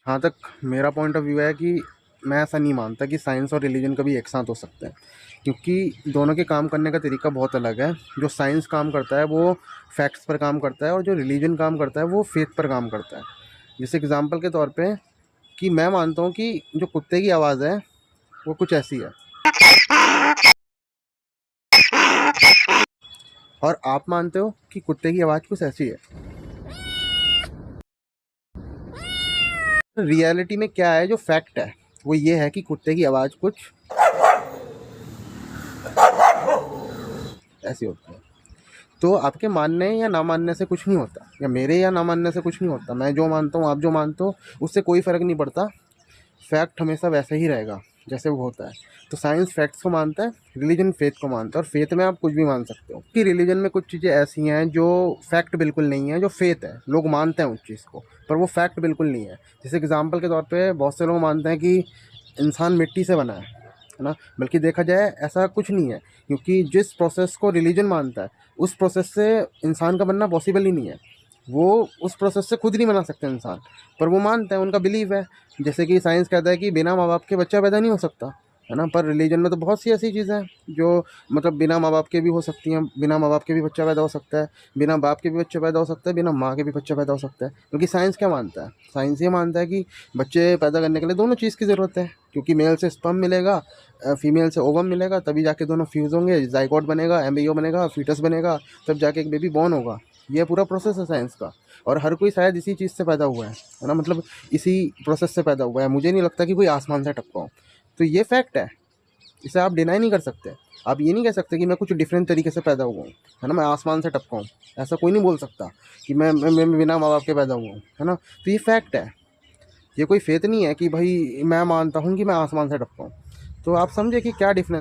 जहाँ तक मेरा पॉइंट ऑफ व्यू है कि मैं ऐसा नहीं मानता कि साइंस और रिलीजन कभी एक साथ हो सकते हैं, क्योंकि दोनों के काम करने का तरीका बहुत अलग है। जो साइंस काम करता है वो फैक्ट्स पर काम करता है, और जो रिलीजन काम करता है वो फेथ पर काम करता है। जैसे एग्जांपल के तौर पे कि मैं मानता हूँ कि जो कुत्ते की आवाज़ है वो कुछ ऐसी है, और आप मानते हो कि कुत्ते की आवाज़ कुछ ऐसी है। रियलिटी में क्या है, जो फैक्ट है वो ये है कि कुत्ते की आवाज़ कुछ ऐसी होती है। तो आपके मानने या ना मानने से कुछ नहीं होता, या मेरे या ना मानने से कुछ नहीं होता। मैं जो मानता हूँ, आप जो मानते हो, उससे कोई फ़र्क नहीं पड़ता। फैक्ट हमेशा वैसे ही रहेगा जैसे वो होता है। तो साइंस फैक्ट्स को मानता है, रिलीजन फेथ को मानता है, और फेथ में आप कुछ भी मान सकते हो। कि रिलीजन में कुछ चीज़ें ऐसी हैं जो फैक्ट बिल्कुल नहीं है, जो फेथ है, लोग मानते हैं उस चीज़ को, पर वो फैक्ट बिल्कुल नहीं है। जैसे एग्जाम्पल के तौर पे बहुत से लोग मानते हैं कि इंसान मिट्टी से बना है ना, बल्कि देखा जाए ऐसा कुछ नहीं है, क्योंकि जिस प्रोसेस को रिलीजन मानता है उस प्रोसेस से इंसान का बनना पॉसिबल ही नहीं है। वो उस प्रोसेस से खुद नहीं बना सकते इंसान, पर वो मानते हैं, उनका बिलीव है। जैसे कि साइंस कहता है कि बिना माँ बाप के बच्चा पैदा नहीं हो सकता, है ना, पर रिलीजन में तो बहुत सी ऐसी चीज़ें हैं जो मतलब बिना माँ बाप के भी हो सकती हैं। बिना माँ बाप के भी बच्चा पैदा हो सकता है, बिना बाप के भी बच्चा पैदा हो सकता है, बिना माँ के भी बच्चा पैदा हो सकता है। क्योंकि साइंस क्या मानता है, साइंस ये मानता है कि बच्चे पैदा करने के लिए दोनों चीज़ की ज़रूरत है, क्योंकि मेल से स्पर्म मिलेगा, फीमेल से ओवम मिलेगा, तभी जाके दोनों फ्यूज़ होंगे, जाइगोट बनेगा, एम्ब्रियो बनेगा, फीटस बनेगा, तब जाके एक बेबी बॉर्न होगा। ये पूरा प्रोसेस है साइंस का। और हर कोई शायद इसी चीज़ से पैदा हुआ है ना, मतलब इसी प्रोसेस से पैदा हुआ है। मुझे नहीं लगता कि कोई आसमान से टपका हो। तो ये फैक्ट है, इसे आप डिनाई नहीं कर सकते। आप ये नहीं कह सकते कि मैं कुछ डिफरेंट तरीके से पैदा हुआ हूँ, है ना, मैं आसमान से टपका हूँ। ऐसा कोई नहीं बोल सकता कि मैं बिना माँ बाप के पैदा हुआ हूँ, है ना। तो ये फैक्ट है, ये कोई फेथ नहीं है कि भाई मैं मानता हूँ कि मैं आसमान से टपका हूँ। तो आप समझे कि क्या डिफरेंस